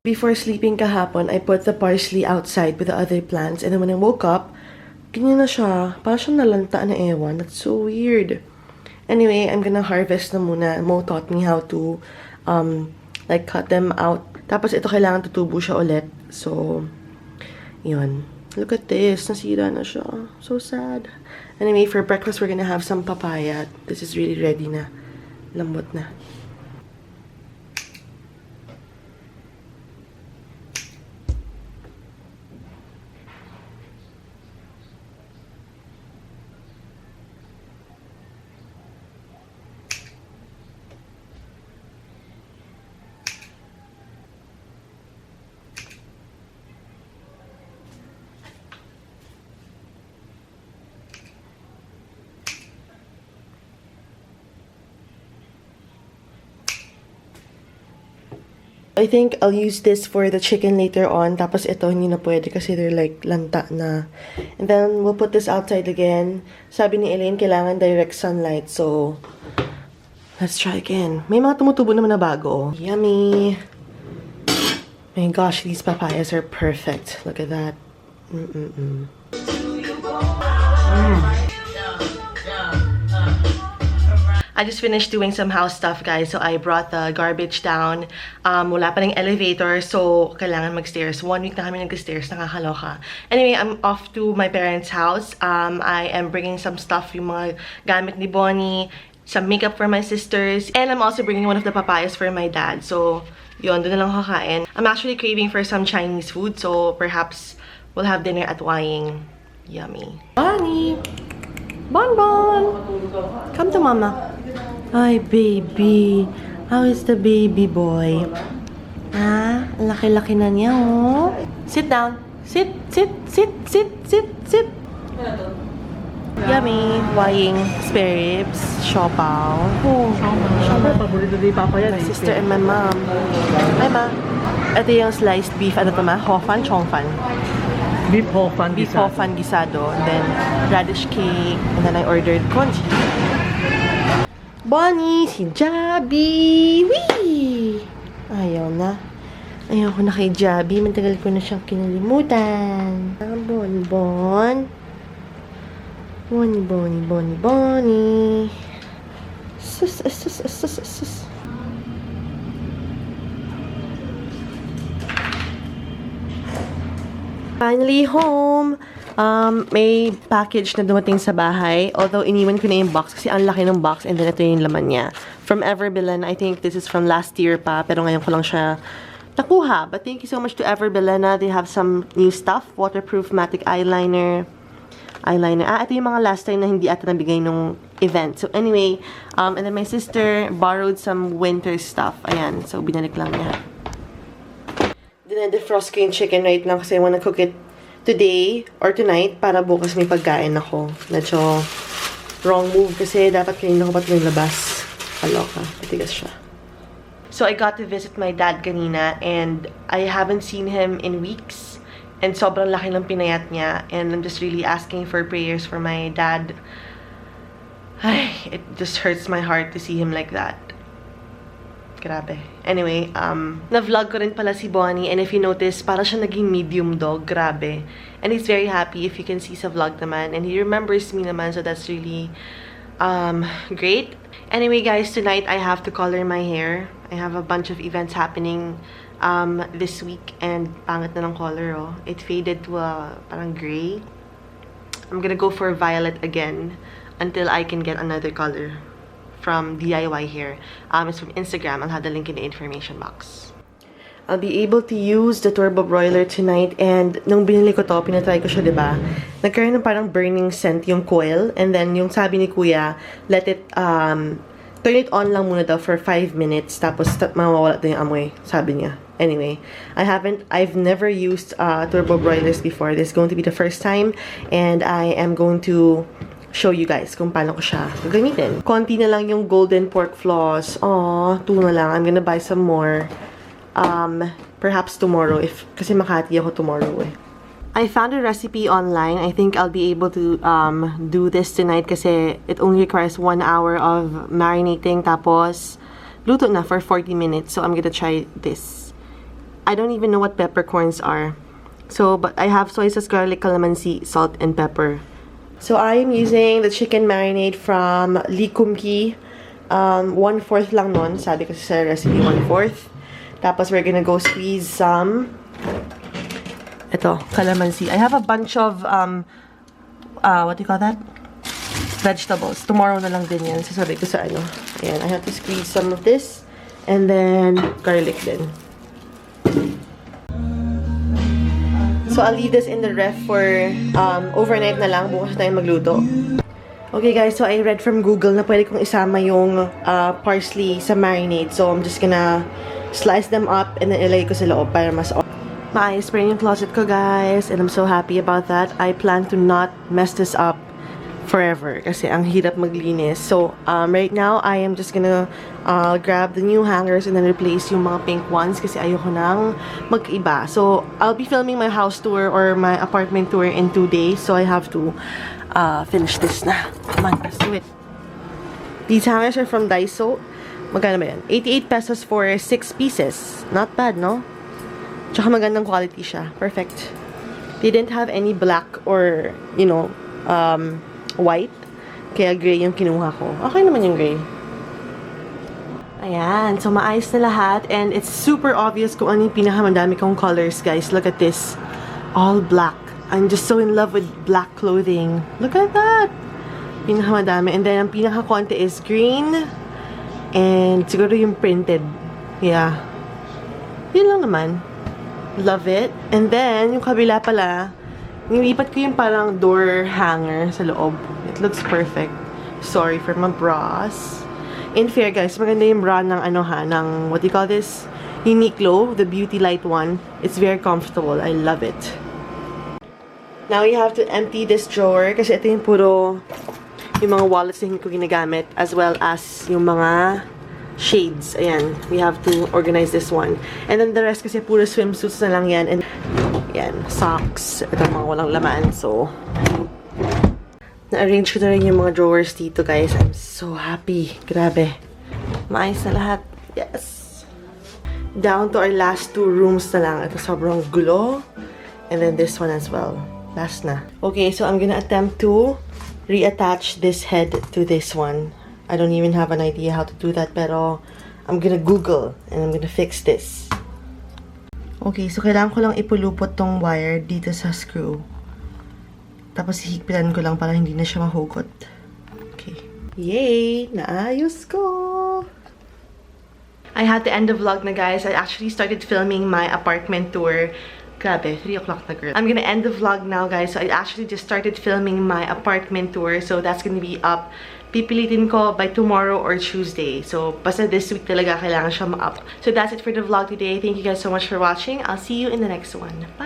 Before sleeping kahapon, I put the parsley outside with the other plants. And then when I woke up, ganyan na siya. Parang siyang nalanta na ewan. That's so weird. Anyway, I'm gonna harvest na muna. Mo taught me how to, like, cut them out. Tapos ito kailangan tutubo siya ulit. So, yun. Look at this. Nasira na siya. So sad. Anyway, for breakfast, we're gonna have some papaya. This is really ready na. Lambot na. I think I'll use this for the chicken later on. Tapos ito, hindi na pwede kasi they're like lanta na. And then, we'll put this outside again. Sabi ni Elaine, kailangan direct sunlight. So, let's try again. May mga tumutubo naman na bago. Yummy! My gosh, these papayas are perfect. Look at that. I just finished doing some house stuff, guys. So, I brought the garbage down. Wala pa ng elevator. So, kailangan mag-stairs. 1 week na kami nag-stairs. Nakakaloka. Anyway, I'm off to my parents' house. I am bringing some stuff. Yung mga gamit ni Bonnie. Some makeup for my sisters. And I'm also bringing one of the papayas for my dad. So, yun. Doon na lang kakain. I'm actually craving for some Chinese food. So, perhaps we'll have dinner at Waying. Yummy. Bonnie! Bonbon! Come to mama. Hi, baby. How is the baby boy? Ah, laki-laki na niya, oh. Sit down. Sit, sit, sit, sit, sit, sit. Yummy. Waying spare ribs. Siopaw. Oh, siopaw. Paborito ni Papa yan. My sister and my mom. Hi, ma. Ito yung sliced beef. Ano to, ma? Hofan? Chongfan? Beef hofan gisado. Beef hofan gisado. And then, radish cake. And then I ordered congee. Bonnie! Si Jabi! Whee! Ayaw na. Ayaw ko na kay Jabi. Matagal ko na siyang kinalimutan. Bonbon. Bonnie, Bonnie, Bonnie, Bonnie. Sus, sus, sus, sus, sus. Finally home! May package na dumating sa bahay. Although, iniwan ko na yung box kasi ang laki ng box and then ito yung laman niya. From Everbillen. I think this is from last year pa. Pero ngayon ko lang siya nakuha. But thank you so much to Everbillen. They have some new stuff. Waterproof matte eyeliner. Ito yung mga last time na hindi ata nabigay nung event. So anyway, and then my sister borrowed some winter stuff. Ayan. So binalik lang niya. Dinedefrost ko yung chicken right now kasi I wanna cook it today or tonight para bukas may pagkain ako. Medyo wrong move kasi dapat kanina ko pa ito labas. Kaloka. Patigas siya. So I got to visit my dad kanina and I haven't seen him in weeks. And sobrang laki ng pinayat niya. And I'm just really asking for prayers for my dad. Ay, it just hurts my heart to see him like that. Grabe. Anyway, na-vlog ko rin pala si Bonnie. And if you notice, para siya naging medium dog. Grabe. And he's very happy if you can see sa vlog naman. And he remembers me naman. So that's really great. Anyway, guys, tonight I have to color my hair. I have a bunch of events happening this week. And pangit na ng color, oh. It faded to a parang gray. I'm gonna go for violet again until I can get another color from DIY hair. It's from Instagram. I'll have the link in the information box. I'll be able to use the turbo broiler tonight. And nung binili ko to, pinatry ko siya, diba? Nagkaroon ng parang burning scent yung coil. And then yung sabi ni Kuya, let it, turn it on lang muna daw for 5 minutes. Tapos mawawala na yung amoy, sabi niya. Anyway, I've never used turbo broilers before. This is going to be the first time. And I am going to show you guys kung paano ko siya gagamitin. Konti na lang yung golden pork floss. Aww, 2 na lang. I'm gonna buy some more. Perhaps tomorrow, kasi Makati ako tomorrow eh. I found a recipe online. I think I'll be able to do this tonight kasi it only requires 1 hour of marinating tapos luto na for 40 minutes. So I'm gonna try this. I don't even know what peppercorns are. So, but I have soy sauce, garlic, calamansi, salt, and pepper. So, I am using the chicken marinade from Likumki. 1/4 lang nun. Sabi kasi sa recipe, 1/4. Tapos, we're gonna go squeeze some ito, calamansi. I have a bunch of, what do you call that? Vegetables. Tomorrow na lang din yan. Sasabi ko sa ano. Ayan, I have to squeeze some of this. And then, garlic din. So, I'll leave this in the ref for overnight na lang. Bukas na tayo magluto. Okay guys, so I read from Google na pwede kong isama yung parsley sa marinade. So, I'm just gonna slice them up and then ilagay ko sa loob para mas maayos pa rin yung closet ko, guys. And I'm so happy about that. I plan to not mess this up forever kasi ang hirap maglinis. So, right now, I am just gonna grab the new hangers and then replace yung mga pink ones kasi ayoko nang mag-iba. So, I'll be filming my house tour or my apartment tour in 2 days. So, I have to finish this na. Come on, let's do it. These hangers are from Daiso. Magkano ba yan? 88 pesos for 6 pieces. Not bad, no? Tsaka magandang quality siya. Perfect. They didn't have any black or, you know, white. Kaya gray yung kinuha ko. Okay naman yung gray. Ayan. So, maayos na lahat. And it's super obvious kung ano yung pinakamadami kong colors, guys. Look at this. All black. I'm just so in love with black clothing. Look at that. Pinakamadami. And then, ang pinakakonti is green. And siguro yung printed. Yeah. Yun lang naman. Love it. And then, yung kabila pala, nilipat ko yung parang door hanger sa loob. It looks perfect. Sorry for my bras. In fair, guys, maganda yung bra ng ano ha, ng, what do you call this? Uniqlo, the Beauty Light one. It's very comfortable. I love it. Now, you have to empty this drawer kasi ito yung puro yung mga wallets na hindi ko ginagamit as well as yung mga shades. Ayan. We have to organize this one. And then the rest kasi puro swimsuits na lang yan. And yan. Socks. Ito mga walang laman. So, na-arrange ko na rin yung mga drawers dito, guys. I'm so happy. Grabe. Maayos na lahat. Yes. Down to our last 2 rooms na lang. Ito sobrang gulo. And then this one as well. Last na. Okay, so I'm gonna attempt to reattach this head to this one. I don't even have an idea how to do that, pero I'm gonna Google and I'm gonna fix this. Okay, so kailangan ko lang ipulupot tong wire dito sa screw. Tapos hihigpitan ko lang para hindi na siya mahugot. Okay. Yay! Naayos ko! I had to end the vlog na, guys. I actually started filming my apartment tour. Grabe, 3 o'clock na, girl. I'm gonna end the vlog now, guys. So I actually just started filming my apartment tour. So that's gonna be up. Pipilitin ko by tomorrow or Tuesday. So, basta this week talaga kailangan siya ma-up. So, that's it for the vlog today. Thank you guys so much for watching. I'll see you in the next one. Bye!